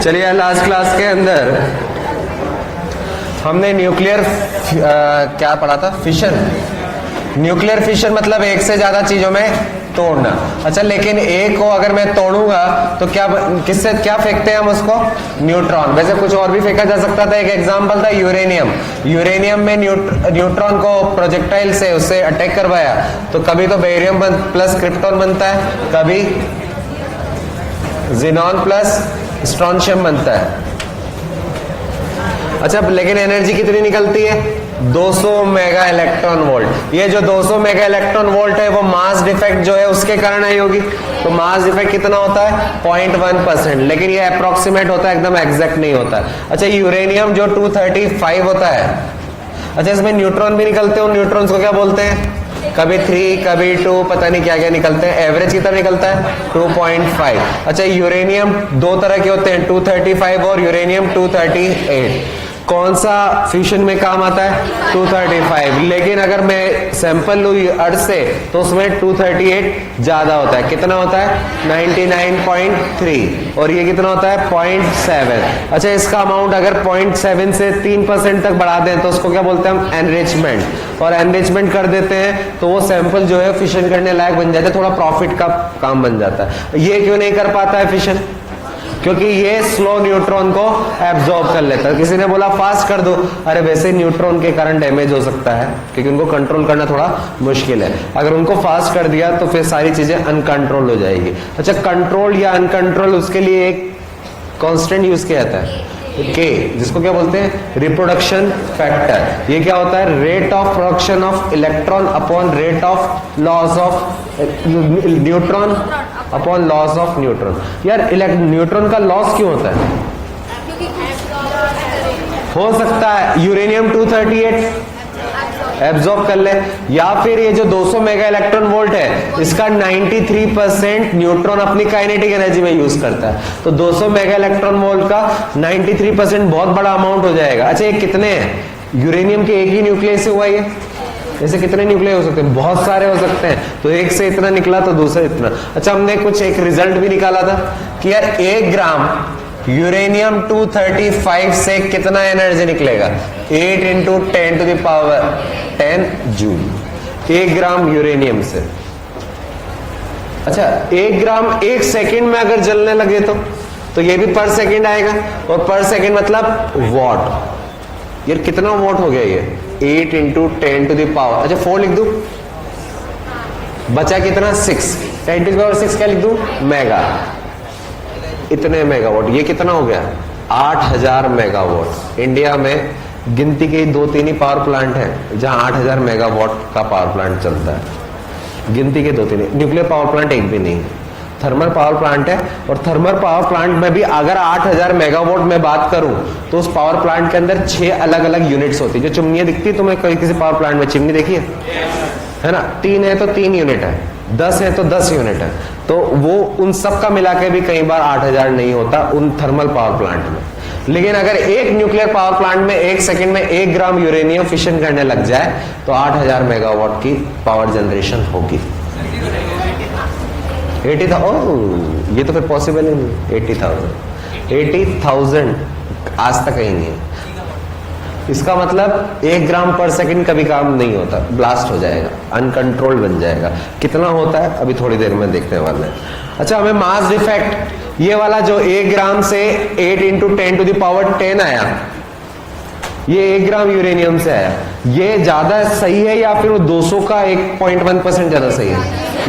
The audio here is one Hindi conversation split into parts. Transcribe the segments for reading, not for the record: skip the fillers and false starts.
चलिए लास्ट क्लास के अंदर हमने न्यूक्लियर क्या पढ़ा था, फिशन। न्यूक्लियर फिशन मतलब एक से ज्यादा चीजों में तोड़ना। अच्छा, लेकिन एक को अगर मैं तोड़ूंगा तो क्या किससे क्या फेंकते हैं हम उसको, न्यूट्रॉन। वैसे कुछ और भी फेंका जा सकता था। एक एग्जांपल था यूरेनियम। यूरेनियम में न्यूट्रॉन को प्रोजेक्टाइल से उससे अटैक करवाया तो कभी तो बेरियम प्लस क्रिप्टॉन बनता है, कभी ज़ीनॉन प्लस स्ट्रॉन्शियम बनता है। अच्छा, लेकिन एनर्जी कितनी निकलती है, 200 मेगा इलेक्ट्रॉन वोल्ट। ये जो 200 मेगा इलेक्ट्रॉन वोल्ट है वो मास डिफेक्ट जो है उसके कारण आई होगी। तो मास डिफेक्ट कितना होता है, 0.1%। लेकिन ये अप्रोक्सीमेट होता है, एकदम एग्जैक्ट नहीं होता है। अच्छा, यूरेनियम जो 235 होता है, अच्छा इसमें न्यूट्रॉन भी निकलते हैं। न्यूट्रॉन्स को क्या बोलते हैं, कभी 3 कभी 2, पता नहीं क्या क्या निकलते हैं। एवरेज कितना निकलता है, 2.5। अच्छा, यूरेनियम दो तरह के होते हैं, 235 और यूरेनियम 238। कौन सा फ्यूजन में काम आता है, 235। लेकिन अगर मैं सैंपल लूँ अर्थ से तो उसमें 238 ज्यादा होता है। कितना होता है, 99.3। और ये कितना होता है, 0.7। अच्छा, इसका अमाउंट अगर 0.7 से 3% तक बढ़ा दें तो उसको क्या बोलते हैं हम, एनरिचमेंट। और एनरिचमेंट कर देते हैं तो वो सैंपल जो है फिशन करने लायक बन जाता है, थोड़ा प्रॉफिट का काम बन जाता है। ये क्यों नहीं कर पाता है फिशन, क्योंकि ये स्लो न्यूट्रॉन को एब्जॉर्ब कर लेता है। किसी ने बोला फास्ट कर दो, अरे वैसे न्यूट्रॉन के कारण डैमेज हो सकता है क्योंकि उनको कंट्रोल करना थोड़ा मुश्किल है। अगर उनको फास्ट कर दिया तो फिर सारी चीजें अनकंट्रोल हो जाएगी। अच्छा, कंट्रोल या अनकंट्रोल, उसके लिए एक कांस्टेंट यूज किया जाता है के, जिसको क्या बोलते हैं, रिप्रोडक्शन फैक्टर। ये क्या होता है, rate of production of electron upon rate of loss of neutron upon loss of neutron. यार न्यूट्रॉन का लॉस क्यों होता है, हो सकता है यूरेनियम 238 एब्जॉर्ब कर ले, या फिर ये जो 200 मेगा इलेक्ट्रॉन वोल्ट है इसका 93% न्यूट्रॉन अपनी काइनेटिक एनर्जी में यूज करता है। तो 200 मेगा इलेक्ट्रॉन वोल्ट का 93% बहुत बड़ा अमाउंट हो जाएगा। अच्छा, ये कितने हैं, यूरेनियम के एक ही न्यूक्लियस से हुआ ये, ऐसे कितने न्यूक्लियस हो सकते हैं, बहुत सारे हो सकते हैं। तो एक से इतना निकला तो दूसरा इतना। अच्छा, हमने कुछ एक रिजल्ट भी निकाला था कि यार 1 ग्राम यूरेनियम 235 से कितना एनर्जी निकलेगा, 8 × 10⁻10 जूल। 1 ग्राम यूरेनियम से। अच्छा, 1 ग्राम 1 सेकेंड में अगर जलने लगे तो ये भी पर सेकेंड आएगा, और पर सेकेंड मतलब वॉट। यार कितना वॉट हो गया ये, 8 × 10⁻। अच्छा 4 लिख दू, बचा कितना 6, 10⁻6 क्या लिख दू, मेगा, इतने मेगावाट। ये कितना हो गया, 8000 मेगावाट। इंडिया में गिनती के 2-3 ही पावर प्लांट हैं जहां 8000 मेगावाट का पावर प्लांट चलता है। गिनती के 2-3, न्यूक्लियर पावर प्लांट एक भी नहीं, थर्मल पावर प्लांट है। और थर्मल पावर प्लांट में भी अगर 8000 मेगावाट में बात करूं तो उस पावर प्लांट के अंदर 6 अलग अलग यूनिट्स होती है। जो चिमनियां दिखती है तुम्हें कोई किसी पावर प्लांट में चिमनी देखी है ना, 3 है तो 3 यूनिट है, 10 है तो 10 यूनिट है। तो वो उन सब का मिला के भी कई बार 8000 नहीं होता उन थर्मल पावर प्लांट में। लेकिन अगर एक न्यूक्लियर पावर प्लांट में 1 सेकंड में 1 ग्राम यूरेनियम फिशन करने लग जाए तो 8000 मेगावाट की पावर जनरेशन होगी। 80,000, ये तो फिर पॉसिबल ही नहीं। 80,000 आज तक कहीं नहीं। इसका मतलब 1 ग्राम पर सेकंड कभी काम नहीं होता, ब्लास्ट हो जाएगा, अनकंट्रोल बन जाएगा। कितना होता है अभी थोड़ी देर में देखने वाले हैं। अच्छा, हमें मास डिफेक्ट ये वाला जो 1 ग्राम से 8 × 10⁻10 आया, ये 1 ग्राम यूरेनियम से आया, ये ज्यादा सही है या फिर वो 200 का 1.1% ज्यादा सही है,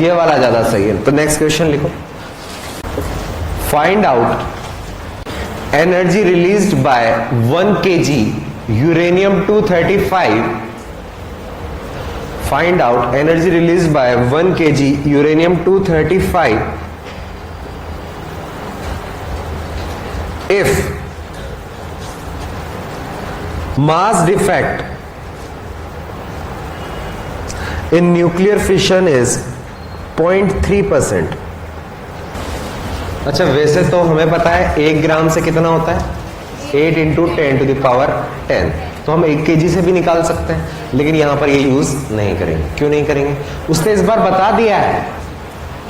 ये वाला ज्यादा सही है। तो नेक्स्ट क्वेश्चन लिखो, find out energy released by 1 kg uranium 235, find out energy released by 1 kg uranium 235 if mass defect in nuclear fission is 0.3%। अच्छा, वैसे तो हमें पता है 1 ग्राम से कितना होता है, 8 × 10⁻10, तो हम 1 kg से भी निकाल सकते हैं, लेकिन यहां पर ये यूज नहीं करेंगे। क्यों नहीं करेंगे, उसने इस बार बता दिया है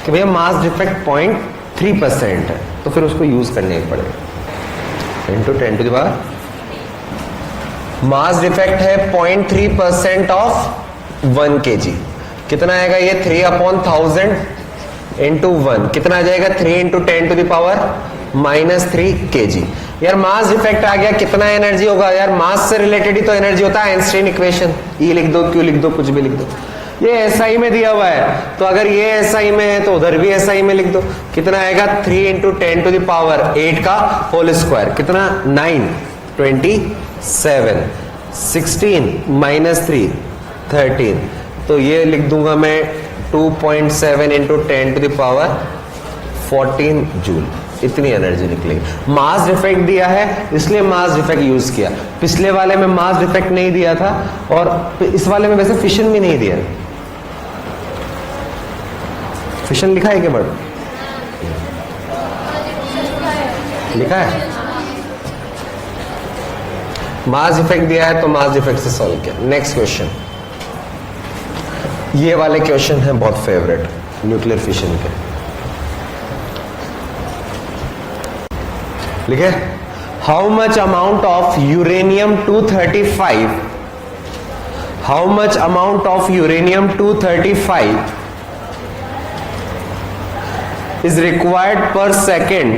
कि भैया मास डिफेक्ट 0.3% है, तो फिर उसको यूज करने पड़ेगा। Into 10 to the power, mass defect है 0.3% ऑफ 1 kg, कितना आएगा ये 3/1000 इंटू 1, कितना आ जाएगा 3 into 10 to the power -3 kg। यार मास डिफेक्ट आ गया, कितना एनर्जी होगा यार, मास से रिलेटेड ही तो एनर्जी होता है, आइंस्टाइन इक्वेशन, E लिख दो, Q लिख दो, कुछ भी लिख दो। ये SI में दिया हुआ है, तो अगर ये SI में है तो उधर भी SI में लिख दो, कितना आएगा 3 इंटू 10 टू द पावर 8 का होल स्क्वायर, कितना 9, 27, 16 -3 13, तो ये लिख दूंगा मैं 2.7 into 10 to the power 14 joule, इतनी एनर्जी निकलेगी। मास डिफेक्ट दिया है इसलिए मास डिफेक्ट यूज किया, पिछले वाले में मास डिफेक्ट नहीं दिया था और इस वाले में वैसे फिशन भी नहीं दिया। फिशन लिखा है क्या बड़ लिखा है, मास डिफेक्ट दिया है तो मास डिफेक्ट से सॉल्व किया। नेक्स्ट क्वेश्चन, ये वाले क्वेश्चन है बहुत फेवरेट न्यूक्लियर फिशन के, लिखे how much amount of uranium 235, how much amount of uranium 235 is required per second,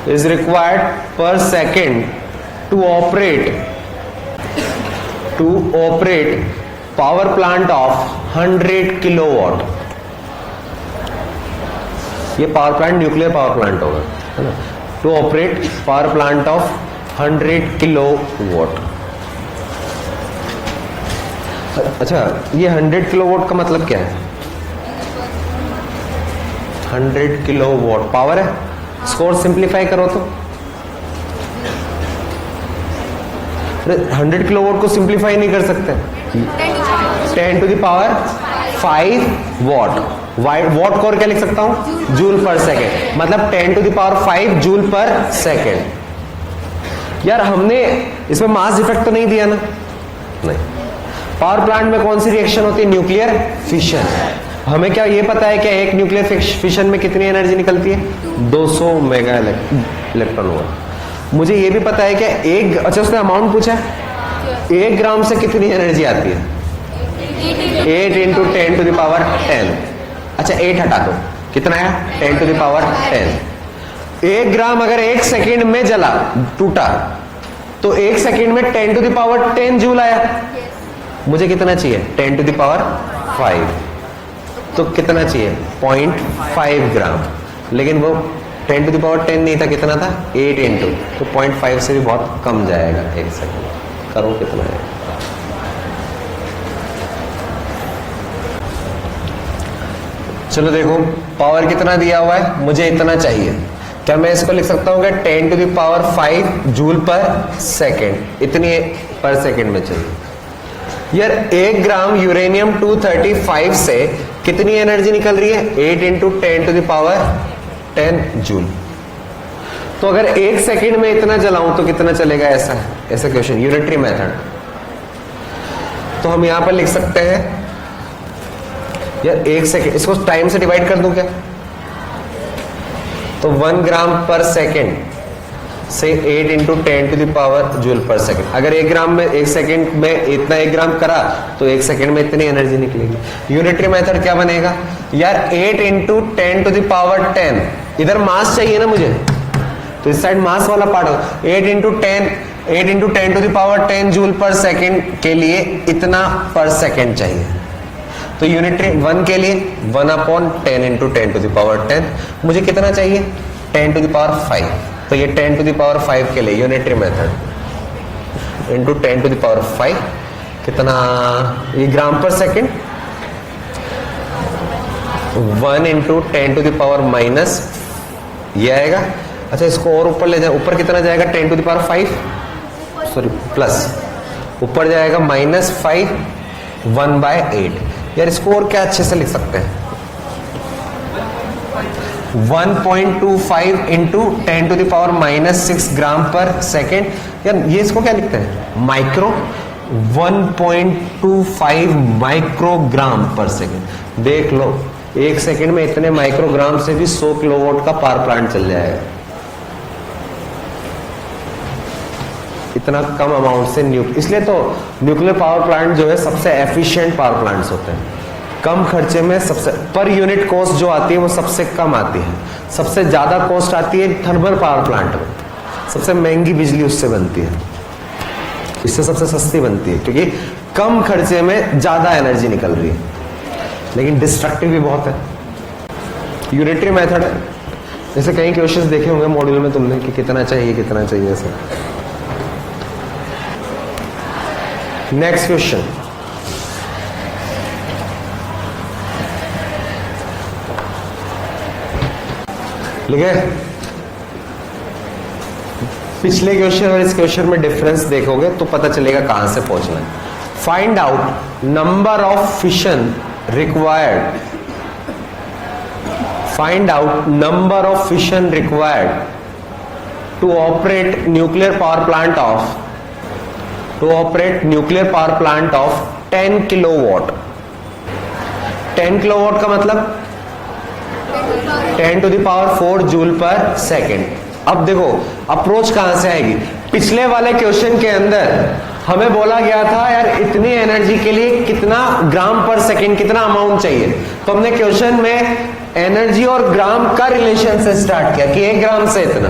is required per second to operate power plant of 100 kilowatt। ये power plant nuclear power plant होगा, है ना, to operate power plant of 100 kilowatt. अच्छा, ये 100 किलोवाट का मतलब क्या है, 100 किलोवाट पावर है, इसको और सिंप्लीफाई करो तो 100 किलोवाट को सिंप्लीफाई नहीं कर सकते, 10 to the power 5 watt, watt को और क्या लिख सकता हूं, जूल पर सेकेंड, मतलब 10 to the power 5 joule per second. यार हमने इसमें मास डिफेक्ट तो नहीं दिया ना, नहीं। पावर प्लांट में कौन सी रिएक्शन होती है, न्यूक्लियर फिशन। हमें क्या ये पता है कि एक न्यूक्लियर फिशन में कितनी एनर्जी निकलती है, 200 मेगा इलेक्ट्रॉन वोल्ट। मुझे ये भी पता है कि एक, अच्छा उसने अमाउंट पूछा है, 1 ग्राम से कितनी एनर्जी आती है, 8 इंटू 10 टू द पावर 10। अच्छा 8 हटा दो, कितना है 10 टू द पावर 10। 1 ग्राम अगर 1 सेकेंड में जला, टूटा, तो 1 सेकेंड में 10 टू द पावर 10 जूल आया। मुझे कितना चाहिए, 10 टू द पावर 5, तो कितना चाहिए 0.5 ग्राम, लेकिन वो 10 टू द पावर 10 नहीं था, कितना था 8 इंटू, तो 0.5 से भी बहुत कम जाएगा 1 सेकेंड। करो कितना है, चलो देखो पावर कितना दिया हुआ है, मुझे इतना चाहिए, क्या मैं इसको लिख सकता हूँ कि 10 to the power 5 joule per second, इतनी पर सेकेंड में चाहिए। यार 1 ग्राम यूरेनियम 235 से कितनी एनर्जी निकल रही है, 8 into 10 to the power 10 joule. तो अगर 1 सेकेंड में इतना जलाऊं तो कितना चलेगा, ऐसा क्वेश्चन, यूनिटरी मेथड। तो हम यहां पर लिख सकते हैं यार 1 सेकेंड, इसको टाइम से डिवाइड कर दूं क्या, तो 1 ग्राम पर सेकेंड से 8 into 10 to the power joule per second. अगर 1 ग्राम में 1 सेकेंड में इतना 1 ग्राम करा तो 1 सेकेंड में इतनी एनर्जी निकलेगी। यूनिटरी मेथड क्या बनेगा यार, 8 इंटू 10 टू द पावर 10, इधर मास चाहिए ना मुझे, तो इस साइड मास वाला पार्ट हो, 8 into 10 to the power 10 joule per second के लिए इतना पर सेकेंड चाहिए। तो यूनिटरी 1 के लिए 1/10 इंटू 10 टू द पावर 10, मुझे कितना चाहिए 10 टू द पावर 5, तो ये 10 टू द पावर 5 के लिए unitary method into 10 to the power 5, कितना ये gram per second, 1 into 10 to the power minus ये आएगा। अच्छा इसको और ऊपर ले जाए, ऊपर कितना जाएगा 10 to the power 5, sorry plus, ऊपर जाएगा -5 1/8। यार इसको और क्या अच्छे से लिख सकते हैं, 1.25 into 10 to the power -6 gram per second. यार ये इसको क्या लिखते हैं, माइक्रो, 1.25 माइक्रोग्राम पर सेकेंड। देख लो 1 सेकेंड में इतने माइक्रोग्राम से भी 100 किलोवाट का पावर प्लांट चल जाएगा। इतना कम अमाउंट से इसलिए तो न्यूक्लियर पावर प्लांट जो है सबसे एफिशिएंट पावर प्लांट्स होते हैं। कम खर्चे में सबसे पर यूनिट कॉस्ट जो आती है वो सबसे कम आती है। सबसे ज्यादा कॉस्ट आती है थर्मल पावर प्लांट में, सबसे महंगी बिजली उससे बनती है, इससे सबसे सस्ती बनती है क्योंकि कम खर्चे में ज्यादा एनर्जी निकल रही है, लेकिन डिस्ट्रक्टिव भी बहुत है। यूनिटरी मेथड है, जैसे कई क्वेश्चंस देखे होंगे मॉड्यूल में तुमने कि कितना चाहिए ऐसे। नेक्स्ट क्वेश्चन, लिखे पिछले क्वेश्चन और इस क्वेश्चन में डिफरेंस देखोगे तो पता चलेगा कहां से पहुंचना है। Find out number of fission required, find out number of fission required to operate nuclear power plant of 10 kilowatt. 10 kilowatt का मतलब 10 to the power 4 joule per second. अब देखो अप्रोच कहां से आएगी। पिछले वाले क्वेश्चन के अंदर हमें बोला गया था यार इतनी एनर्जी के लिए कितना ग्राम पर सेकेंड, कितना अमाउंट चाहिए, तो हमने क्वेश्चन में एनर्जी और ग्राम का रिलेशन से स्टार्ट किया कि 1 ग्राम से इतना।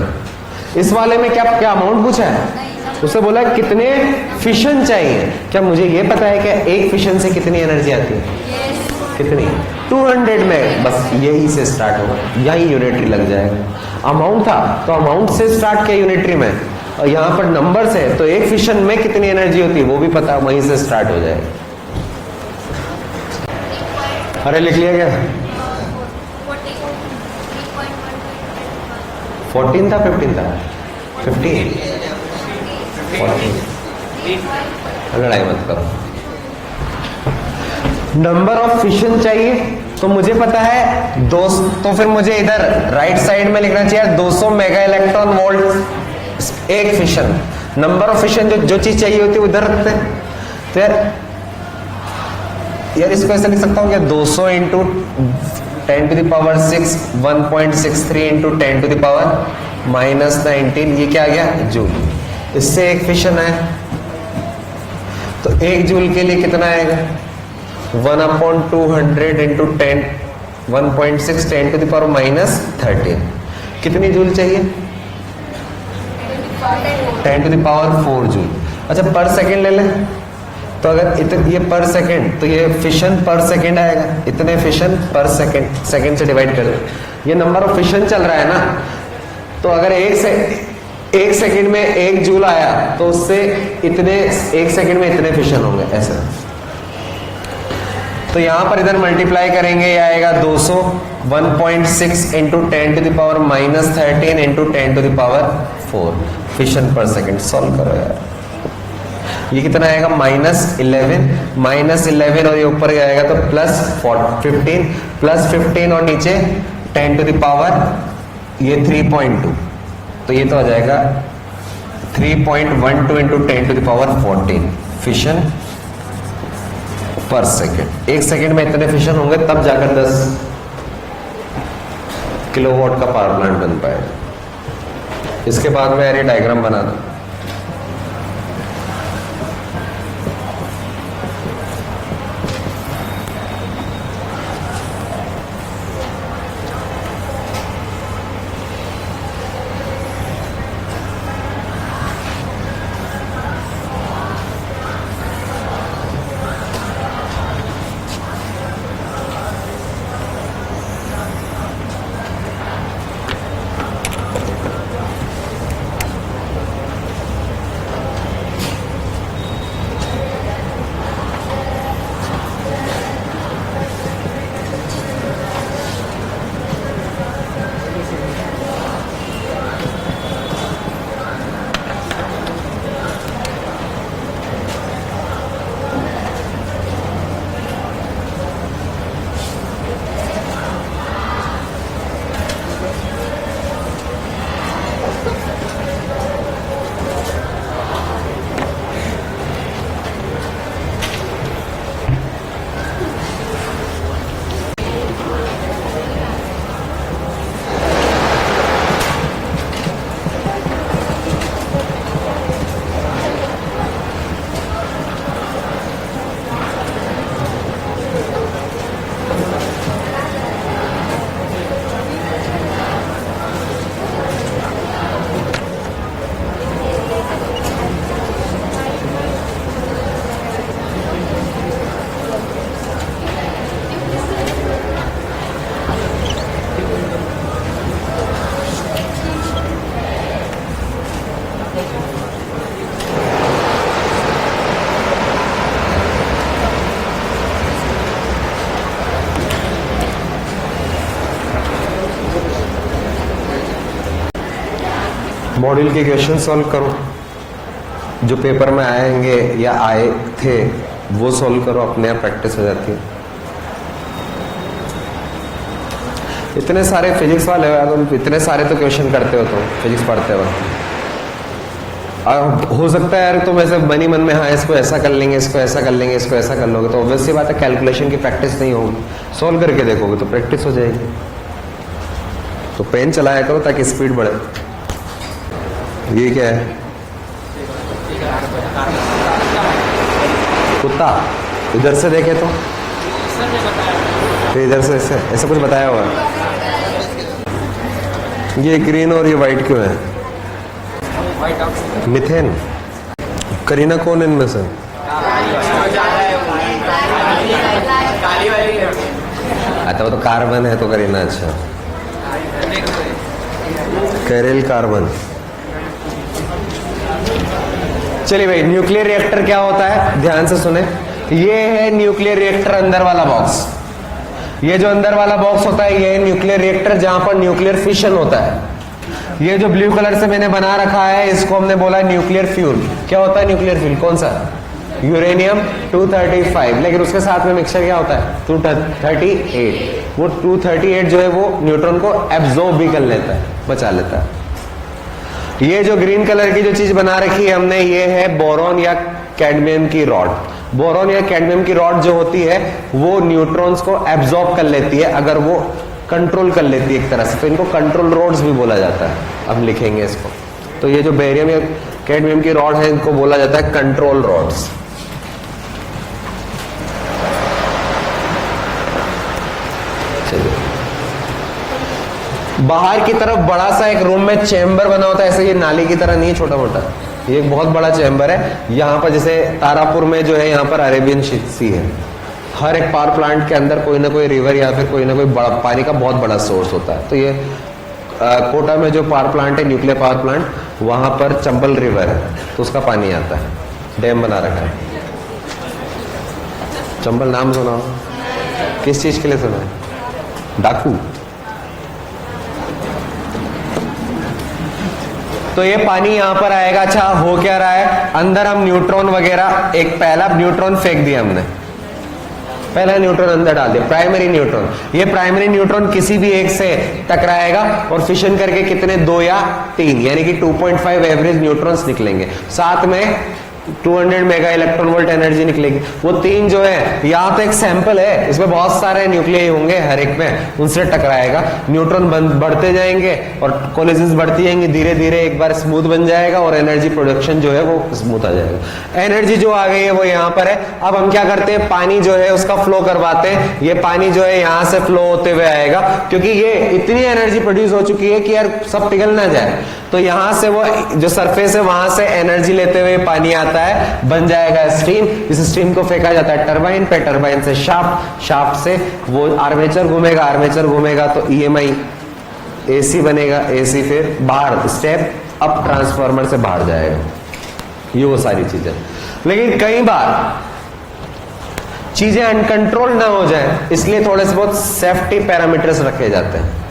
इस वाले में क्या अमाउंट पूछा है, उसे बोला कितने फिशन चाहिए। क्या मुझे ये पता है कि एक फिशन से कितनी एनर्जी आती है? कितनी? 200 में। बस यही से स्टार्ट होगा, यही यूनिटरी लग जाएगा। अमाउंट था तो अमाउंट से स्टार्ट किया यूनिटरी में, और यहां पर नंबर से तो एक फिशन में कितनी एनर्जी होती है वो भी पता, वहीं से स्टार्ट हो जाएगा। अरे लिख लिया क्या? 14 था 15 था 15 लड़ाई मत करो। नंबर ऑफ फिशन चाहिए तो मुझे पता है तो फिर मुझे इधर राइट साइड में लिखना चाहिए 200 मेगा इलेक्ट्रॉन वोल्ट एक फिशन। नंबर ऑफ फिशन जो चीज चाहिए होती है उधर रखते हैं। तो यार इसको ऐसे लिख सकता हूं क्या, 200 into 10 to the power 6 1.63 into 10 to the power -19, ये क्या आ गया? जूल। इससे एक फिशन है तो 1 जूल के लिए कितना आएगा? 1/200 इंटू 10 1.6 10 to the power -13। कितनी जूल चाहिए? 10 to the power 4 जूल। अच्छा पर सेकेंड ले लें तो अगर ये पर सेकेंड तो ये फिशन पर सेकेंड आएगा, इतने फिशन पर सेकेंड, सेकेंड से डिवाइड कर दे। ये नंबर ऑफ फिशन चल रहा है ना, तो अगर एक सेकेंड में 1 जूल आया तो उससे इतने 1 सेकेंड में इतने फिशन होंगे ऐसा। तो यहां पर इधर मल्टीप्लाई करेंगे, ये आएगा 200 1.6 into 10 to the power -13 into 10 to the power 4 fission पर सेकेंड। सॉल्व करो यार, ये कितना आएगा? -11 और ये ऊपर आएगा तो +15 और नीचे 10 to the power ये 3.2, तो ये तो आ जाएगा 3.12 into 10 to the power 14 fission पर सेकेंड। 1 सेकेंड में इतने फिशन होंगे तब जाकर 10 किलोवाट का पावर प्लांट बन पाएगा। इसके बाद में यार ये डायग्राम बना दो। मॉड्यूल के क्वेश्चन सॉल्व करो, जो पेपर में आएंगे या आए थे वो सॉल्व करो, अपने आप प्रैक्टिस हो जाती है। इतने सारे फिजिक्स वाले हो, तुम इतने सारे तो क्वेश्चन करते हो तो फिजिक्स पढ़ते वक्त। हो सकता है यार तुम ऐसे बनी मन में हाँ इसको ऐसा कर लेंगे, इसको ऐसा कर लेंगे, इसको ऐसा कर लोगे, तो ऑब्वियस सी बात है कैलकुलेशन की प्रैक्टिस नहीं होगी। सॉल्व करके देखोगे तो प्रैक्टिस हो जाएगी। तो पेन चलाया करो ताकि स्पीड बढ़े। ये क्या है? कुत्ता। इधर से देखे तो इधर से ऐसा कुछ बताया हुआ है। ये ग्रीन और ये व्हाइट क्यों है? मिथेन। करीना कौन है इनमें से? अच्छा वो तो कार्बन है तो करीना। अच्छा कैरेल कार्बन। चलिए भाई, न्यूक्लियर रिएक्टर क्या होता है ध्यान से सुने। ये है न्यूक्लियर रिएक्टर अंदर वाला बॉक्स। ये जो अंदर वाला बॉक्स होता है ये है न्यूक्लियर रिएक्टर, जहां पर न्यूक्लियर फिशन होता है। ये जो ब्लू कलर से मैंने बना रखा है इसको हमने बोला न्यूक्लियर फ्यूल। क्या होता है न्यूक्लियर फ्यूल? कौन सा? यूरेनियम 235। लेकिन उसके साथ में मिक्सचर क्या होता है? 238। वो 238 जो है वो न्यूट्रॉन को एब्जॉर्ब भी कर लेता है, बचा लेता है। ये जो ग्रीन कलर की जो चीज बना रखी है हमने, ये है बोरॉन या कैडमियम की रॉड। बोरॉन या कैडमियम की रॉड जो होती है वो न्यूट्रॉन्स को एब्जॉर्ब कर लेती है, अगर वो कंट्रोल कर लेती है एक तरह से, तो इनको कंट्रोल रोड्स भी बोला जाता है। अब लिखेंगे इसको। तो ये जो बेरियम या कैडमियम की रॉड है इनको बोला जाता है कंट्रोल रॉड्स। बाहर की तरफ बड़ा सा एक रूम में चेंबर बना होता है, ऐसे ये नाली की तरह नहीं है, छोटा मोटा। ये एक बहुत बड़ा चेंबर है। यहाँ पर जैसे तारापुर में जो है यहाँ पर अरेबियन सी है। हर एक पावर प्लांट के अंदर कोई ना कोई रिवर या फिर कोई ना कोई बड़ा पानी का बहुत बड़ा सोर्स होता है। तो ये कोटा में जो पावर प्लांट है, न्यूक्लियर पावर प्लांट, वहां पर चंबल रिवर है तो उसका पानी आता है। डैम बना रखा है। चंबल नाम सुना हो? किस चीज के लिए सुना है? डाकू। तो ये पानी यहां पर आएगा। अच्छा हो क्या रहा है, अंदर हम न्यूट्रॉन वगैरह, एक पहला न्यूट्रॉन फेंक दिया हमने, पहला न्यूट्रॉन अंदर डाल दिया, प्राइमरी न्यूट्रॉन। ये प्राइमरी न्यूट्रॉन किसी भी एक से टकराएगा और फिशन करके कितने, 2 या 3, यानी कि 2.5 एवरेज न्यूट्रॉन्स निकलेंगे। साथ में 200 मेगा इलेक्ट्रॉन वोल्ट एनर्जी निकलेगी। वो 3 जो है, यहाँ तो एक सैंपल है, इसमें बहुत सारे न्यूक्लियाई होंगे हर एक में, उनसे टकराएगा। न्यूट्रॉन बढ़ते जाएंगे और कोलिजन्स बढ़ती जाएंगी, धीरे धीरे एक बार स्मूथ बन जाएगा और एनर्जी प्रोडक्शन जो है वो स्मूथ आ जाएगा। एनर्जी जो आ गई है वो यहाँ पर है। अब हम क्या करते हैं, पानी जो है उसका फ्लो करवाते हैं। ये पानी जो है यहाँ से फ्लो होते हुए आएगा, क्योंकि ये इतनी एनर्जी प्रोड्यूस हो चुकी है कि यार सब पिघल ना जाए। तो यहाँ से वो जो सरफेस है वहां से एनर्जी लेते हुए पानी आता है, बन जाएगा स्टीम। इस स्टीम को फेंका जाता है टरबाइन पे, टरबाइन से शाफ्ट, शाफ्ट से वो आर्मेचर घूमेगा, आर्मेचर घूमेगा तो ईएमआई एसी बनेगा, एसी फिर बाहर स्टेप अप ट्रांसफार्मर से बाहर जाएगा। ये वो सारी चीजें। लेकिन कई बार चीजें अनकंट्रोल ना हो जाए, इसलिए थोड़े से बहुत सेफ्टी पैरामीटर्स रखे जाते हैं।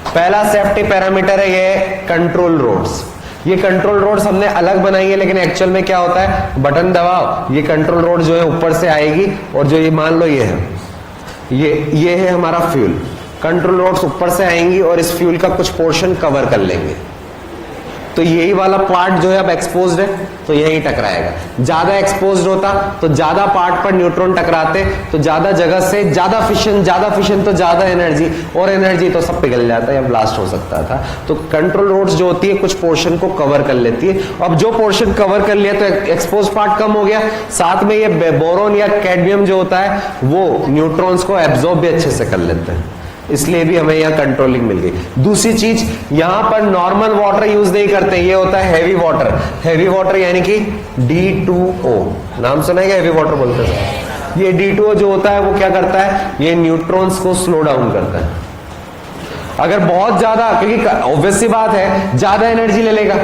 पहला सेफ्टी पैरामीटर है ये कंट्रोल रोड्स। ये कंट्रोल रोड्स हमने अलग बनाई है, लेकिन एक्चुअल में क्या होता है, बटन दबाओ, ये कंट्रोल रोड जो है ऊपर से आएगी, और जो ये मान लो ये है, ये है हमारा फ्यूल। कंट्रोल रोड्स ऊपर से आएंगी और इस फ्यूल का कुछ पोर्शन कवर कर लेंगे। तो यही वाला पार्ट जो है अब एक्सपोज्ड है, तो यही टकराएगा। ज्यादा एक्सपोज्ड होता तो ज्यादा पार्ट पर न्यूट्रॉन टकराते, तो ज्यादा जगह से ज्यादा फिशन तो ज्यादा एनर्जी, और एनर्जी तो सब पिघल जाता है या ब्लास्ट हो सकता था। तो कंट्रोल रोड्स जो होती है कुछ पोर्शन को कवर कर लेती है। अब जो पोर्शन कवर कर लिया तो एक्सपोज पार्ट कम हो गया, साथ में ये बोरॉन या कैडमियम जो होता है वो न्यूट्रॉन्स को एब्जॉर्ब भी अच्छे से कर लेते हैं, इसलिए भी हमें यहाँ कंट्रोलिंग मिल गई। दूसरी चीज, यहां पर नॉर्मल वाटर यूज नहीं करते, ये होता है हैवी वाटर। हैवी वाटर यानी कि D2O, नाम सुना है क्या, हैवी वाटर बोलते हैं। ये D2O जो होता है वो क्या करता है, ये न्यूट्रॉन्स को स्लो डाउन करता है। अगर बहुत ज्यादा, क्योंकि ऑब्वियस सी बात है ज्यादा एनर्जी ले लेगा,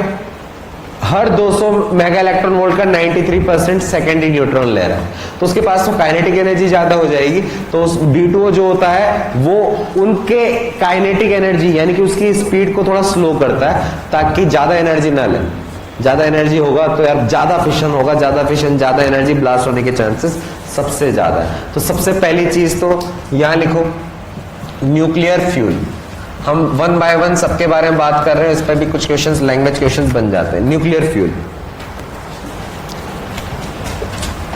हर 200 मेगा इलेक्ट्रॉन वोल्ट का 93% सेकेंडरी न्यूट्रॉन ले रहा है, तो उसके पास तो काइनेटिक एनर्जी ज्यादा हो जाएगी। तो उस B2O जो होता है वो उनके काइनेटिक एनर्जी यानी कि उसकी स्पीड को थोड़ा स्लो करता है ताकि ज्यादा एनर्जी ना ले। ज्यादा एनर्जी होगा तो यार ज्यादा फिशन होगा, ज्यादा फिशन ज्यादा एनर्जी ब्लास्ट होने के चांसेस सबसे ज्यादा है। तो सबसे पहली चीज तो यहां लिखो न्यूक्लियर फ्यूल। हम वन बाय वन सबके बारे में बात कर रहे हैं, इस पर भी कुछ क्वेश्चंस लैंग्वेज क्वेश्चंस बन जाते हैं। न्यूक्लियर फ्यूल,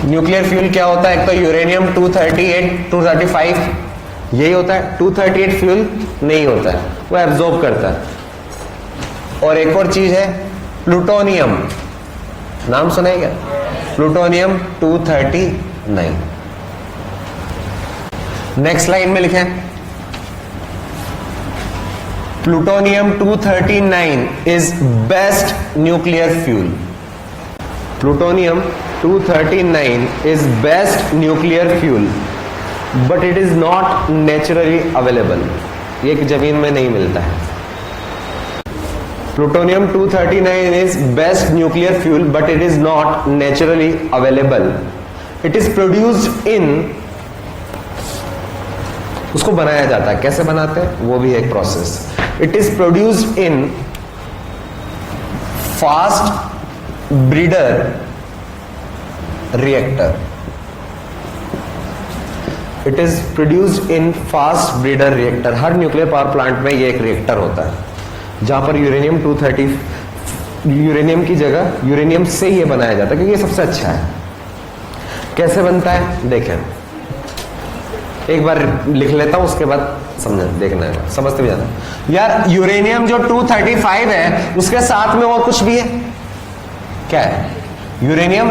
न्यूक्लियर फ्यूल क्या होता है? एक तो यूरेनियम 238 235 यही होता है। 238 फ्यूल नहीं होता है, वो एब्जॉर्ब करता है। और एक और चीज है प्लूटोनियम, नाम सुना है क्या? प्लूटोनियम 239। नेक्स्ट लाइन में लिखें plutonium 239 is best nuclear fuel. Plutonium 239 is best nuclear fuel, but it is not naturally available. ये जमीन में नहीं मिलता है। Plutonium 239 is best nuclear fuel, but it is not naturally available. It is produced in, उसको बनाया जाता है, कैसे बनाते हैं वो भी एक process. It is produced in fast breeder reactor. It is produced in fast breeder reactor. Her nuclear power plant में ये एक रिएक्टर होता है जहां पर यूरेनियम 230 यूरेनियम की जगह यूरेनियम से ये बनाया जाता है क्योंकि ये सबसे अच्छा है। कैसे बनता है देखें, एक बार लिख लेता हूं उसके बाद समझ देखना है, समझते भी जाना। यार यूरेनियम जो 235 है उसके साथ में और कुछ भी है, क्या है? यूरेनियम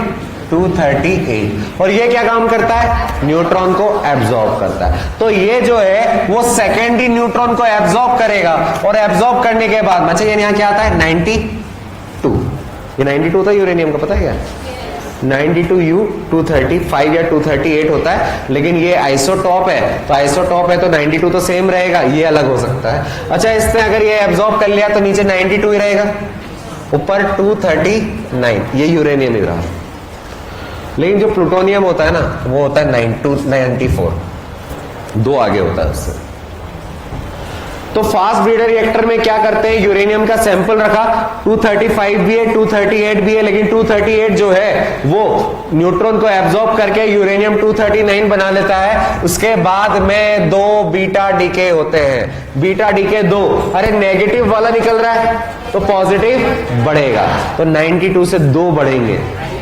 238। और ये क्या काम करता है? न्यूट्रॉन को एब्जॉर्ब करता है। तो ये जो है वो सेकेंडरी न्यूट्रॉन को एब्जॉर्ब करेगा और एब्जॉर्ब करने के बाद अच्छा ये यहां क्या आता है 92। ये 92 था यूरेनियम का, पता है क्या? 92U 235 या 238 होता है, लेकिन ये आइसोटॉप है तो आइसोटॉप है तो 92 तो सेम रहेगा, ये अलग हो सकता है। अच्छा इसने अगर ये एब्जॉर्ब कर लिया तो नीचे 92 ही रहेगा, ऊपर 239, ये यूरेनियम ही रहा। लेकिन जो प्लूटोनियम होता है ना वो होता है 94, दो आगे होता है उससे। तो फास्ट ब्रीडर रिएक्टर में क्या करते हैं, यूरेनियम का सैंपल रखा, 235 भी है 238 भी है, लेकिन 238 जो है वो न्यूट्रॉन को एब्जॉर्ब करके यूरेनियम 239 बना लेता है। उसके बाद में दो बीटा डीके होते हैं, बीटा डीके 2, अरे नेगेटिव वाला निकल रहा है तो पॉजिटिव बढ़ेगा, तो 92 से 2 बढ़ेंगे,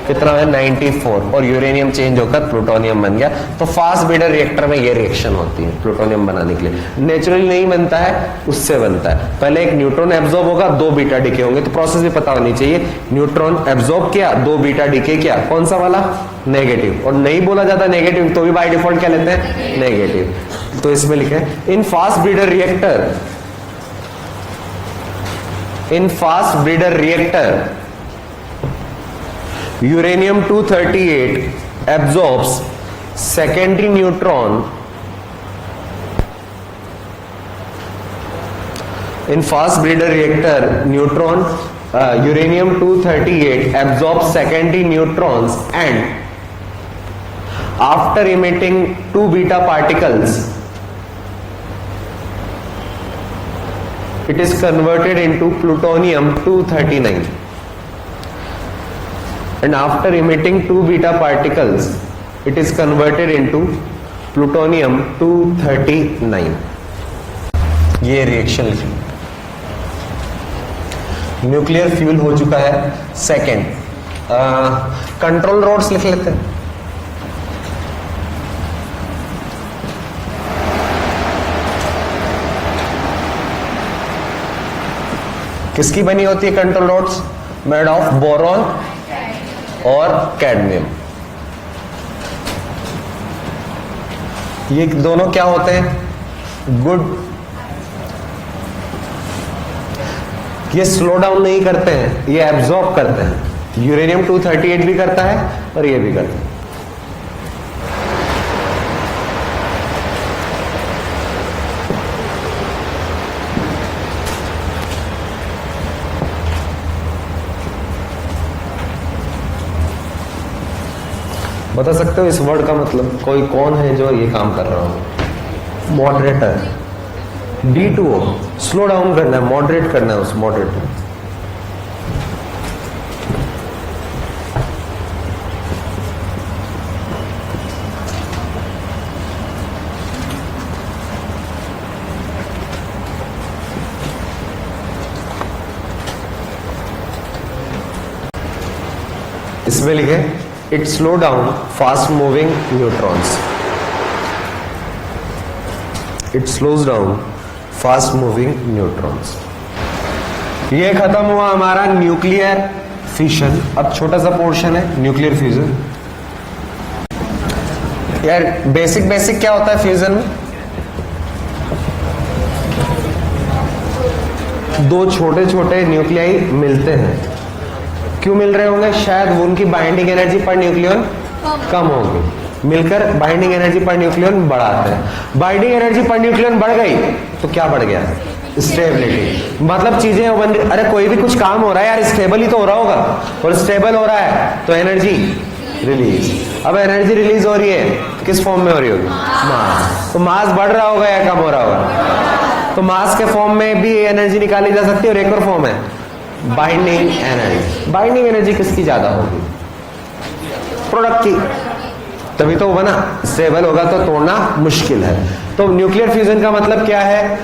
कितना है 94, और यूरेनियम चेंज होकर प्लूटोनियम बन गया। तो फास्ट ब्रीडर रिएक्टर में ये रिएक्शन होती है प्लूटोनियम बनाने के लिए। नेचुरली नहीं बनता है, उससे बनता है। पहले एक न्यूट्रॉन एब्जॉर्ब होगा, 2 बीटा डीके होंगे, तो प्रोसेस भी पता होनी चाहिए। न्यूट्रॉन एब्जॉर्ब किया, 2 बीटा डीके किया, कौन सा वाला? नेगेटिव। और नहीं बोला जाता नेगेटिव तो भी बाय डिफॉल्ट क्या लेते हैं? नेगेटिव। तो इसमें लिखे in fast breeder reactor, in fast breeder reactor uranium 238 absorbs secondary neutron in fast breeder reactor. Uranium 238 absorbs secondary neutrons and after emitting 2 beta particles it is converted into plutonium 239. And after emitting 2 beta particles it is converted into plutonium 239. ये रिएक्शन लिखिए। न्यूक्लियर फ्यूल हो चुका है। सेकेंड कंट्रोल रोड्स लिख लेते हैं। किसकी बनी होती है control rods? Made of boron और कैडमियम। ये दोनों क्या होते हैं? गुड। ये स्लो डाउन नहीं करते हैं, ये एब्जॉर्ब करते हैं। यूरेनियम 238 भी करता है और ये भी करता है। बता सकते हो इस वर्ड का मतलब? कोई कौन है जो ये काम कर रहा हो? मॉडरेटर, D2O, स्लो डाउन करना है, मॉडरेट करना है उस मॉडरेटर। इसमें लिखे it slow down fast moving neutrons, it slows down fast moving neutrons. ये खत्म हुआ हमारा न्यूक्लियर फिशन। अब छोटा सा पोर्शन है न्यूक्लियर फ्यूजन। यार बेसिक क्या होता है फ्यूजन में? दो छोटे छोटे न्यूक्लियाई मिलते हैं। क्यों मिल रहे होंगे? शायद वो उनकी बाइंडिंग एनर्जी पर न्यूक्लियन कम होगी, मिलकर बाइंडिंग एनर्जी पर न्यूक्लियन बढ़ाते हैं। बाइंडिंग एनर्जी पर न्यूक्लियन बढ़ गई तो क्या बढ़ गया? स्टेबिलिटी। मतलब चीजें बन, अरे कोई भी कुछ काम हो रहा है यार, स्टेबल ही तो हो रहा होगा, और स्टेबल हो रहा है तो एनर्जी रिलीज। अब एनर्जी रिलीज हो रही है किस फॉर्म में हो रही होगी? मास। तो मास बढ़ रहा होगा या कम हो रहा होगा? तो मास के फॉर्म में भी एनर्जी निकाली जा सकती है, और एक और फॉर्म है बाइंडिंग एनर्जी। बाइंडिंग एनर्जी किसकी ज्यादा होगी? प्रोडक्ट की, तभी तो बना। स्टेबल होगा तो तोड़ना मुश्किल है। तो न्यूक्लियर फ्यूजन का मतलब क्या है?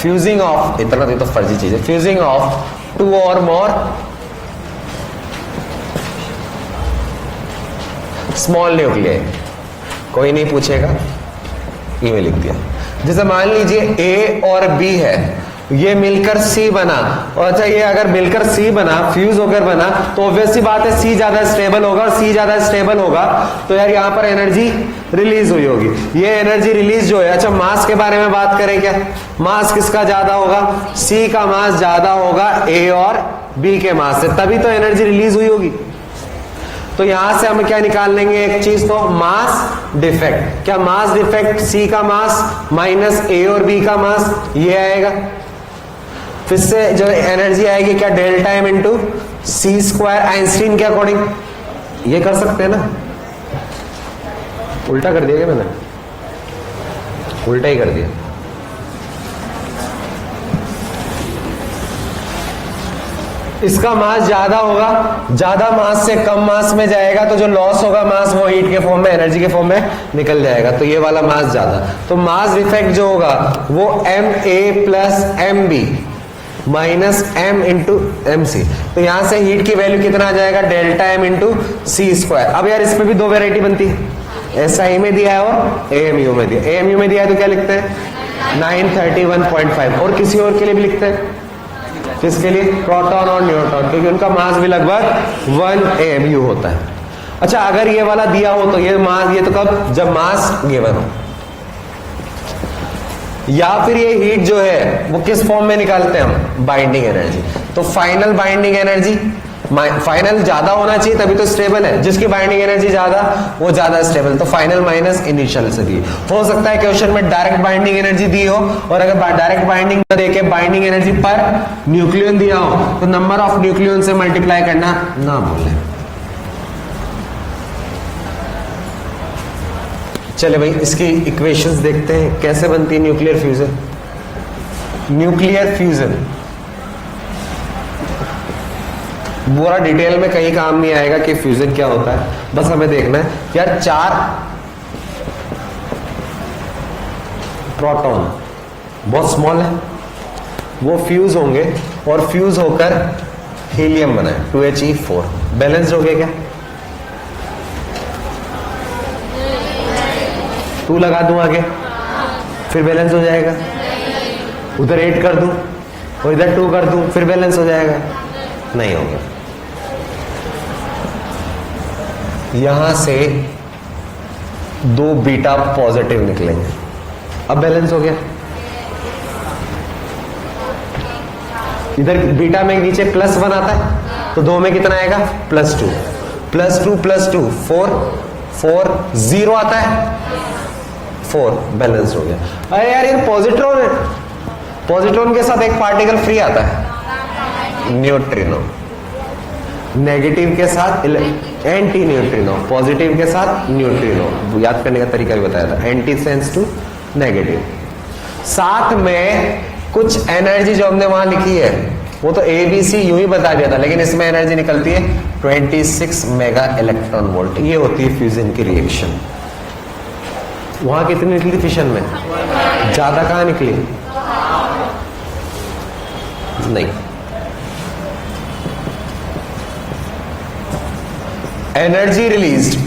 फ्यूजिंग ऑफ, इतना तो फर्जी चीज है, फ्यूजिंग ऑफ 2 और मोर स्मॉल न्यूक्लियर। कोई नहीं पूछेगा, ये लिख दिया। जैसे मान लीजिए A और B है, ये मिलकर C बना, और अच्छा ये अगर मिलकर C बना, फ्यूज होकर बना, तो ऑब्वियस सी बात है C ज्यादा स्टेबल होगा, और C ज्यादा स्टेबल होगा तो यार यहां पर एनर्जी रिलीज हुई होगी। ये एनर्जी रिलीज जो है, अच्छा मास के बारे में बात करें क्या? मास किसका ज्यादा होगा? C का मास ज्यादा होगा A और B के मास से, तभी तो एनर्जी रिलीज हुई होगी। तो यहां से हम क्या निकाल लेंगे? एक चीज तो मास डिफेक्ट। क्या मास डिफेक्ट? C का मास माइनस A और B का मास, ये आएगा। फिर से जो एनर्जी आएगी क्या? Delta M into C square, Einstein के अकॉर्डिंग। ये कर सकते हैं ना? उल्टा कर दिया क्या मैंने? उल्टा ही कर दिया। इसका मास ज्यादा होगा, ज्यादा मास से कम मास में जाएगा तो जो लॉस होगा मास वो हीट के फॉर्म में, एनर्जी के फॉर्म में निकल जाएगा, तो ये वाला मास ज्यादा। तो मास इफेक्ट जो होगा वो MA plus MB minus M into MC। तो यहां से हीट की वैल्यू कितना आ जाएगा? Delta M into C square. अब यार इसमें भी दो वेराइटी बनती है, SI में दिया है और AMU में दिया। AMU में दिया है तो क्या लिखते हैं? 931.5। और किसी और के लिए भी लिखते हैं, किसके लिए? प्रोटॉन और न्यूट्रॉन, क्योंकि उनका मास भी लगभग 1 AMU होता है। अच्छा अगर ये वाला दिया हो तो ये मास, ये तो कब? जब मास गिवन हो। या फिर ये हीट जो है वो किस फॉर्म में निकालते हैं हम? Binding energy. तो फाइनल बाइंडिंग एनर्जी, फाइनल ज्यादा होना चाहिए तभी तो स्टेबल है। जिसकी बाइंडिंग एनर्जी ज्यादा वो ज्यादा स्टेबल। तो फाइनल माइनस इनिशियल से दी। हो सकता है क्वेश्चन में डायरेक्ट बाइंडिंग एनर्जी दी हो, और अगर डायरेक्ट बाइंडिंग न देके बाइंडिंग एनर्जी पर न्यूक्लियन दिया हो तो नंबर ऑफ न्यूक्लियन से मल्टीप्लाई करना ना भूलें। चले भाई इसकी इक्वेशंस देखते हैं कैसे बनती है न्यूक्लियर फ्यूजन। न्यूक्लियर फ्यूजन पूरा डिटेल में कहीं काम नहीं आएगा कि फ्यूजन क्या होता है, बस हमें देखना है यार 4 प्रोटॉन बहुत स्मॉल है, वो फ्यूज होंगे और फ्यूज होकर हीलियम बनाए 2He4। बैलेंस्ड हो गया क्या? 2 लगा दूं आगे, फिर बैलेंस हो जाएगा। उधर 8 कर दूं और इधर 2 कर दूं, फिर बैलेंस हो जाएगा? नहीं होगा। यहां से 2 बीटा पॉजिटिव निकलेंगे, अब बैलेंस हो गया। इधर बीटा में नीचे +1 आता है तो 2 में कितना आएगा? +2 +2 +2 4 0 आता है 4, बैलेंस हो गया। अरे यार ये पॉजिट्रॉन है, पॉजिट्रॉन के साथ एक पार्टिकल फ्री आता है न्यूट्रिनो। नेगेटिव के साथ एंटी न्यूट्रिनो, पॉजिटिव के साथ न्यूट्रिनो। याद करने का तरीका भी बताया था, एंटी सेंस टू नेगेटिव। साथ में कुछ एनर्जी जो हमने वहां लिखी है वो तो ABC यूं ही बता दिया था, लेकिन इसमें एनर्जी निकलती है 26 मेगा इलेक्ट्रॉन वोल्ट। ये होती है फ्यूजन की रिएक्शन। वहां कितनी निकली फिशन में? ज्यादा कहां निकली? नहीं। एनर्जी रिलीज्ड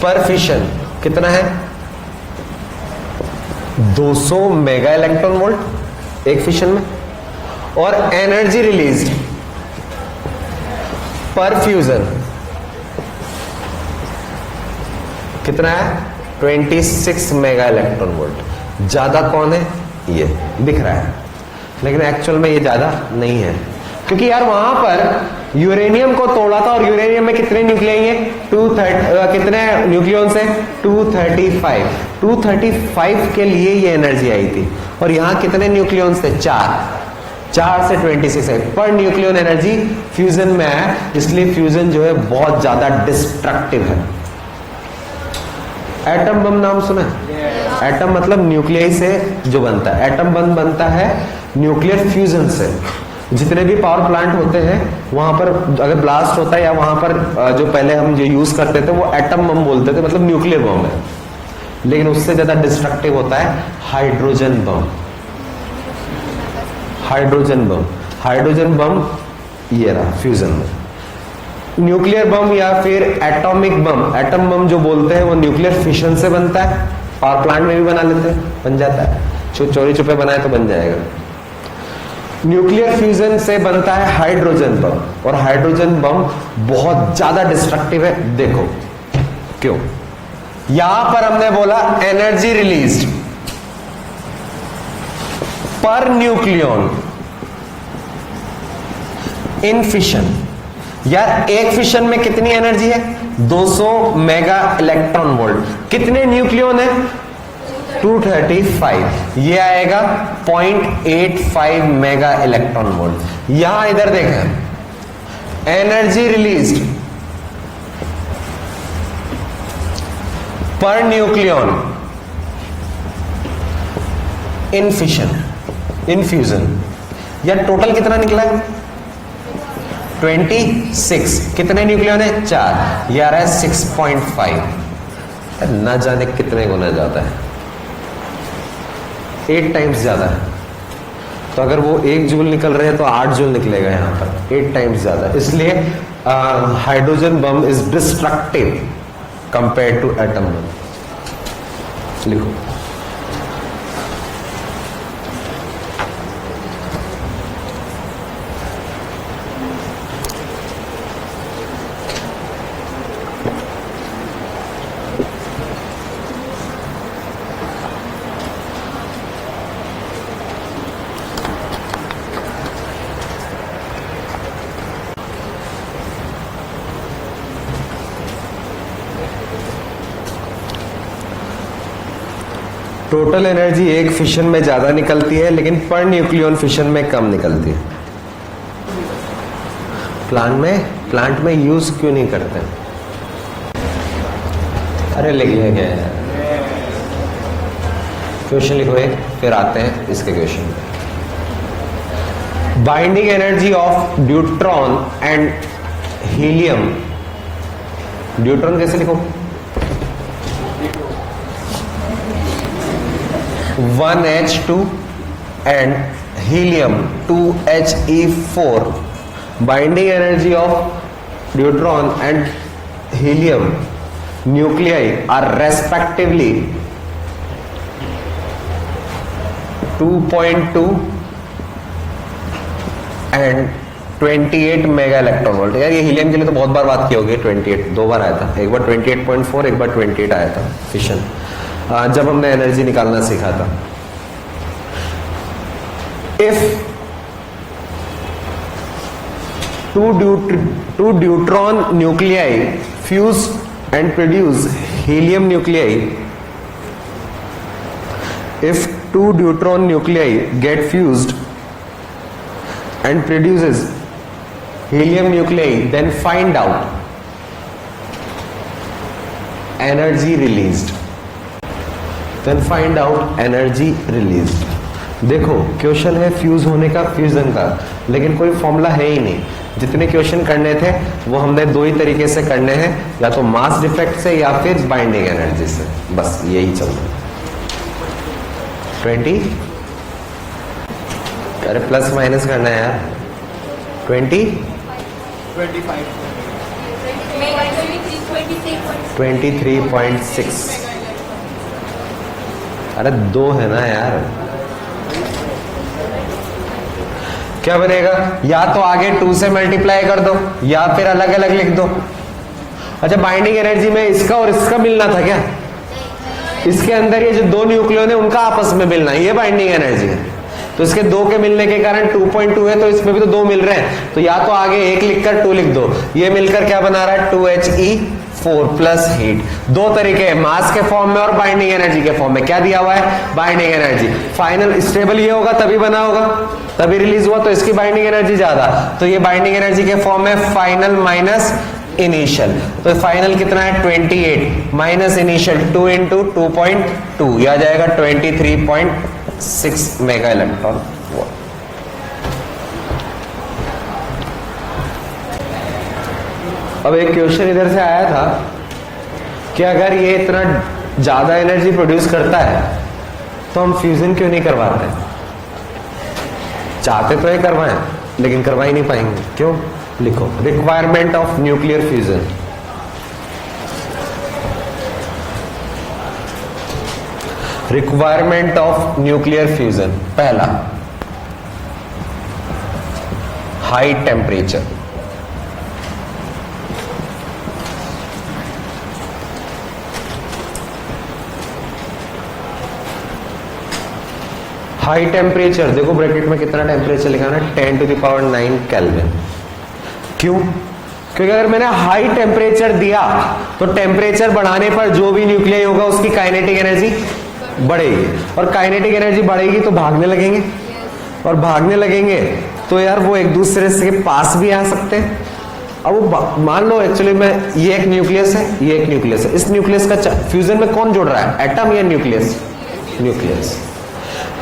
पर फिशन कितना है? 200 मेगा इलेक्ट्रॉन वोल्ट एक फिशन में। और एनर्जी रिलीज्ड पर फ्यूजन कितना है? 26 मेगा इलेक्ट्रॉन वोल्ट। ज्यादा कौन है? ये दिख रहा है, लेकिन एक्चुअल में ये ज्यादा नहीं है, क्योंकि यार वहां पर यूरेनियम को तोड़ा था और यूरेनियम में कितने न्यूक्लियाई हैं? 230 कितने न्यूक्लियॉन्स हैं? 235। 235 के लिए ये एनर्जी आई थी। और यहां कितने न्यूक्लियॉन्स थे? 4 से 26 है पर न्यूक्लियन एनर्जी फ्यूजन में है, इसलिए फ्यूजन जो है बहुत ज्यादा डिस्ट्रक्टिव है। एटम बम नाम सुना है? एटम मतलब न्यूक्लियस से जो बनता है। एटम बम बनता है न्यूक्लियर फ्यूजन से। जितने भी पावर प्लांट होते हैं वहां पर अगर ब्लास्ट होता है या वहां पर जो पहले हम जो यूज करते थे वो एटम बम बोलते थे, मतलब न्यूक्लियर बम है, लेकिन उससे ज्यादा डिस्ट्रक्टिव होता है hydrogen bomb. Hydrogen bomb, hydrogen bomb ये रहा फ्यूजन में। न्यूक्लियर बम या फिर एटॉमिक बम, एटम बम जो बोलते हैं वो न्यूक्लियर फिशन से बनता है। पावर प्लांट में भी बना लेते हैं, बन जाता है, चोरी छुपे बनाए तो बन जाएगा। न्यूक्लियर फ्यूजन से बनता है हाइड्रोजन बम, और हाइड्रोजन बम बहुत ज्यादा डिस्ट्रक्टिव है। देखो क्यों? यहां पर हमने बोला एनर्जी रिलीज्ड पर न्यूक्लियन इन फिशन। यार एक फिशन में कितनी एनर्जी है? 200 मेगा इलेक्ट्रॉन वोल्ट। कितने न्यूक्लियन है? 235। ये आएगा 0.85 मेगा इलेक्ट्रॉन वोल्ट। यहां इधर देखें, एनर्जी रिलीज्ड पर न्यूक्लियन इन फिशन, इन फ्यूजन। यार टोटल कितना निकला है? 26। कितने न्यूक्लियन है? 4। यार है 6.5। ना जाने कितने गुना ज्यादा है, 8 टाइम्स ज्यादा है। तो अगर वो 1 जूल निकल रहे हैं तो 8 जूल निकलेगा यहां पर, 8 टाइम्स ज्यादा। इसलिए hydrogen bomb is destructive compare to atom bomb. लिखो टोटल एनर्जी एक फिशन में ज्यादा निकलती है, लेकिन पर न्यूक्लियन फिशन में कम निकलती है। प्लांट में यूज क्यों नहीं करते? अरे लिखिए क्या है, क्वेश्चन लिखो एक, फिर आते हैं इसके क्वेश्चन पे। Binding energy of deuteron and helium. Deuteron कैसे लिखो? 1H2 and helium 2He4. Binding energy of neutron and helium nuclei are respectively 2.2 and 28 mega electron volt. यार ये हीलियम के लिए तो बहुत बार बात की होगी। 28 2 बार आया था, एक बार 28.4, एक बार 28 आया था फिशन, जब हमने एनर्जी निकालना सीखा था। If two deuteron nuclei fuse and produce helium nuclei, if 2 deuteron nuclei get fused and produces helium nuclei, then find out energy released. Then find out energy released. देखो क्वेश्चन है फ्यूज होने का, फ्यूजन का, लेकिन कोई फॉर्मूला है ही नहीं। जितने क्वेश्चन करने थे वो हमने दो ही तरीके से करने हैं, या तो मास डिफेक्ट से या फिर बाइंडिंग एनर्जी से, बस यही चल रहा है। 20, अरे प्लस माइनस करना है यार। 20, 23.6, अरे 2 है ना यार। क्या बनेगा? या तो आगे 2 से मल्टीप्लाई कर दो या फिर अलग अलग लिख दो। अच्छा, बाइंडिंग एनर्जी में इसका और इसका मिलना था क्या? इसके अंदर ये जो 2 न्यूक्लियन है उनका आपस में मिलना, ये बाइंडिंग एनर्जी है। तो इसके 2 के मिलने के कारण 2.2 है, तो इसमें भी तो 2 मिल रहे हैं, तो या तो आगे 1 लिखकर 2 लिख दो। ये मिलकर क्या बना रहा है? 2He4 plus heat. 2 तरीके हैं, मास के फॉर्म में और बाइंडिंग एनर्जी के फॉर्म में। क्या दिया हुआ है? Binding energy. फाइनल स्टेबल ये होगा तभी बना होगा, तभी रिलीज हुआ, तो इसकी बाइंडिंग एनर्जी ज्यादा, तो ये बाइंडिंग एनर्जी के फॉर्म में फाइनल माइनस इनिशियल। तो फाइनल कितना है? 28 माइनस इनिशियल 2 इंटू 2.2, यह आ जाएगा 23.6 मेगा इलेक्ट्रॉन वोल्ट। अब एक क्वेश्चन इधर से आया था कि अगर ये इतना ज्यादा एनर्जी प्रोड्यूस करता है तो हम फ्यूजन क्यों नहीं करवाते? चाहते तो ये करवाएं लेकिन करवा ही नहीं पाएंगे, क्यों? लिखो requirement of nuclear fusion. Requirement of nuclear fusion, पहला हाई टेम्परेचर। हाई टेम्परेचर, देखो ब्रैकेट में कितना टेम्परेचर लिखा है, 10⁹ केल्विन। क्यों? क्योंकि अगर मैंने हाई टेम्परेचर दिया तो टेम्परेचर बढ़ाने पर जो भी न्यूक्लियाई होगा उसकी काइनेटिक एनर्जी बढ़ेगी, और काइनेटिक एनर्जी बढ़ेगी तो भागने लगेंगे, और भागने लगेंगे तो यार वो एक दूसरे से पास भी आ सकते हैं। अब वो मान लो एक्चुअली में ये एक न्यूक्लियस है, ये एक न्यूक्लियस है, इस न्यूक्लियस का फ्यूजन में कौन जुड़ रहा है? एटम या न्यूक्लियस? न्यूक्लियस।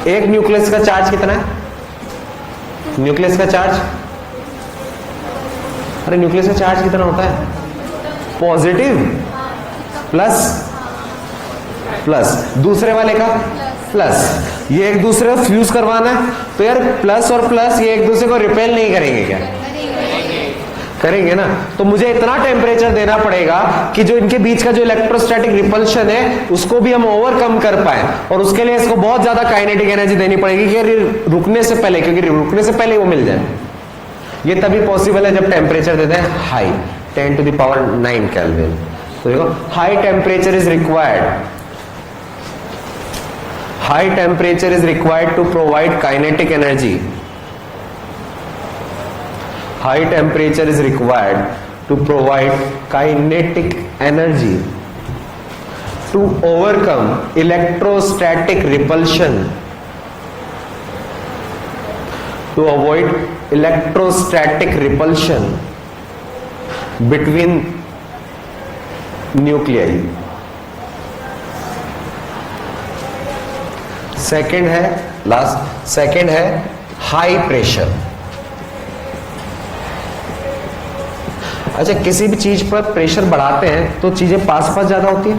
एक न्यूक्लियस का चार्ज कितना है? न्यूक्लियस का चार्ज, अरे न्यूक्लियस का चार्ज कितना होता है? पॉजिटिव प्लस प्लस, दूसरे वाले का प्लस। ये एक दूसरे को फ्यूज करवाना है, तो यार प्लस और प्लस ये एक दूसरे को रिपेल नहीं करेंगे क्या? करेंगे ना। तो मुझे इतना टेम्परेचर देना पड़ेगा कि जो इनके बीच का जो इलेक्ट्रोस्टैटिक रिपल्शन है उसको भी हम ओवरकम कर पाए, और उसके लिए इसको बहुत ज्यादा काइनेटिक एनर्जी देनी पड़ेगी कि रुकने से पहले, क्योंकि रुकने से पहले वो मिल जाए। ये तभी पॉसिबल है जब टेम्परेचर देते हैं हाई, 10⁹ केल्विन। तो देखो high temperature is required, high temperature is required to provide kinetic energy. High temperature is required to provide kinetic energy to overcome electrostatic repulsion, to avoid electrostatic repulsion between nuclei. Second है लास्ट, सेकेंड है हाई प्रेशर। अच्छा, किसी भी चीज पर प्रेशर बढ़ाते हैं तो चीजें पास पास ज्यादा होती है,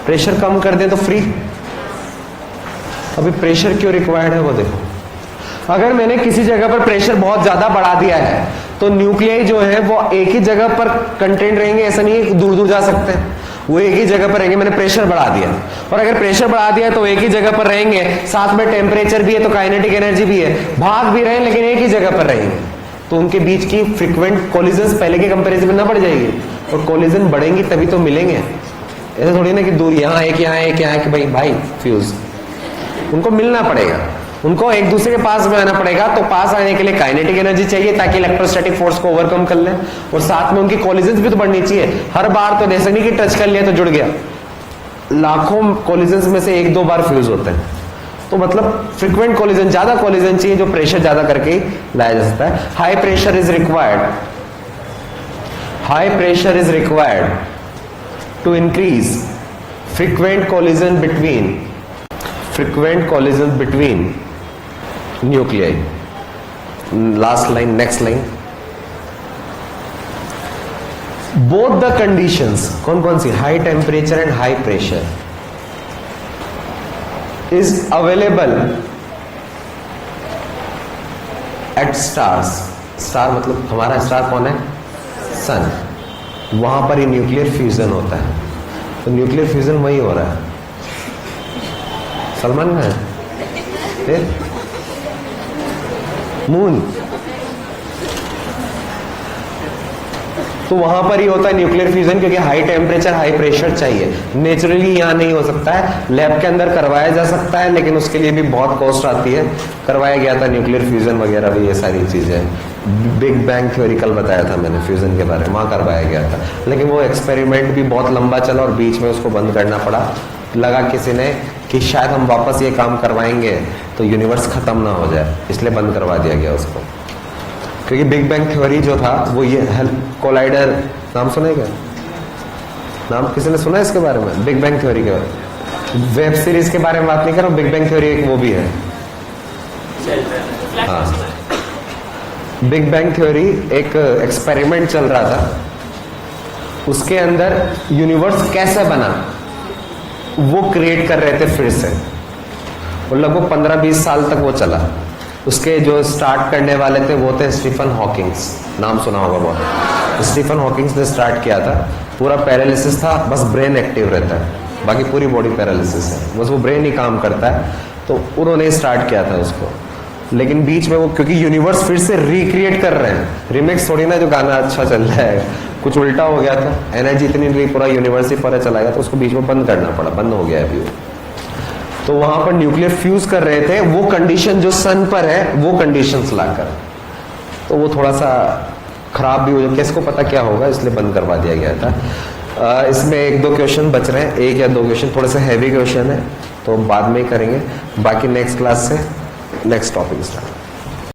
प्रेशर कम कर दें तो फ्री। अभी प्रेशर क्यों रिक्वायर्ड है वो देखो। अगर मैंने किसी जगह पर प्रेशर बहुत ज्यादा बढ़ा दिया है तो न्यूक्लियाई जो है वो एक ही जगह पर कंटेंट रहेंगे, ऐसा नहीं है कि दूर दूर जा सकते हैं, वो एक ही जगह पर रहेंगे। मैंने प्रेशर बढ़ा दिया, और अगर प्रेशर बढ़ा दिया तो एक ही जगह पर रहेंगे, साथ में टेम्परेचर भी है तो काइनेटिक एनर्जी भी है, भाग भी रहे लेकिन एक ही जगह पर रहेंगे, तो उनके बीच की फ्रीक्वेंट कोलिजन्स पहले के कंपैरिजन में ना बढ़ जाएगी, और कोलिजन बढ़ेंगी तभी तो मिलेंगे। ऐसा थोड़ी ना कि दूर यहाँ एक यहाँ एक यहाँ कि भाई फ्यूज, उनको मिलना पड़ेगा, उनको एक दूसरे के पास में आना पड़ेगा। तो पास आने के लिए काइनेटिक एनर्जी चाहिए ताकि इलेक्ट्रोस्टैटिक फोर्स को ओवरकम कर लें, और साथ में उनकी कोलिजन्स भी तो बढ़नी चाहिए। हर बार तो जैसे नहीं कि टच कर लिया तो जुड़ गया, लाखों कोलिजन्स में से 1-2 बार फ्यूज होते हैं, तो मतलब फ्रीक्वेंट कोलिजन, ज्यादा कोलिजन चाहिए जो प्रेशर ज्यादा करके लाया जा सकता है। High pressure is required, high pressure is required to increase frequent collision between nuclei. Last line, next line. Both the conditions, कौन सी, high temperature and high pressure is available at stars. Star मतलब हमारा स्टार कौन है, सन। वहां पर ही न्यूक्लियर फ्यूजन होता है। तो न्यूक्लियर फ्यूजन वही हो रहा है, सलमान में फिर मून, तो वहां पर ही होता है न्यूक्लियर फ्यूजन, क्योंकि हाई टेम्परेचर हाई प्रेशर चाहिए। नेचुरली यहां नहीं हो सकता है, लैब के अंदर करवाया जा सकता है, लेकिन उसके लिए भी बहुत कॉस्ट आती है। करवाया गया था न्यूक्लियर फ्यूजन वगैरह भी, ये सारी चीजें। बिग बैंग थ्योरी कल बताया था मैंने फ्यूजन के बारे में, वहां करवाया गया था, लेकिन वो एक्सपेरिमेंट भी बहुत लंबा चला और बीच में उसको बंद करना पड़ा। लगा किसी ने कि शायद हम वापस ये काम करवाएंगे तो यूनिवर्स खत्म ना हो जाए, इसलिए बंद करवा दिया गया उसको। क्योंकि बिग बैंग थ्योरी जो था वो ये कोलाइडर, नाम सुने क्या, नाम किसी ने सुना है इसके बारे में, बिग बैंग थ्योरी के बारे में? वेब सीरीज के बारे में बात नहीं कर रहा हूँ, बिग बैंग थ्योरी एक वो भी है। हाँ, बिग बैंग थ्योरी एक एक्सपेरिमेंट चल रहा था, उसके अंदर यूनिवर्स कैसे बना वो क्रिएट कर रहे थे फिर से, और लगभग 15-20 साल तक वो चला। उसके जो स्टार्ट करने वाले थे वो थे स्टीफन हॉकिंग्स, नाम सुना होगा बहुत। स्टीफन हॉकिंग्स ने स्टार्ट किया था, पूरा पैरालिसिस था, बस ब्रेन एक्टिव रहता है, बाकी पूरी बॉडी पैरालिसिस है, बस वो ब्रेन ही काम करता है। तो उन्होंने स्टार्ट किया था उसको, लेकिन बीच में वो, क्योंकि यूनिवर्स फिर से रिक्रिएट कर रहे हैं, रिमिक्स थोड़ी ना जो गाना अच्छा चल रहा है, कुछ उल्टा हो गया था, एनर्जी इतनी नहीं, पूरा यूनिवर्स ही पर चला गया, तो उसको बीच में बंद करना पड़ा, बंद हो गया अभी वो। तो वहां पर न्यूक्लियर फ्यूज कर रहे थे, वो कंडीशन जो सन पर है वो कंडीशंस लाकर, तो वो थोड़ा सा खराब भी हो जाए, किसको पता क्या होगा, इसलिए बंद करवा दिया गया था। इसमें 1-2 क्वेश्चन बच रहे हैं, 1 या 2 क्वेश्चन, थोड़े से हैवी क्वेश्चन है तो बाद में ही करेंगे, बाकी नेक्स्ट क्लास से नेक्स्ट टॉपिक स्टार्ट।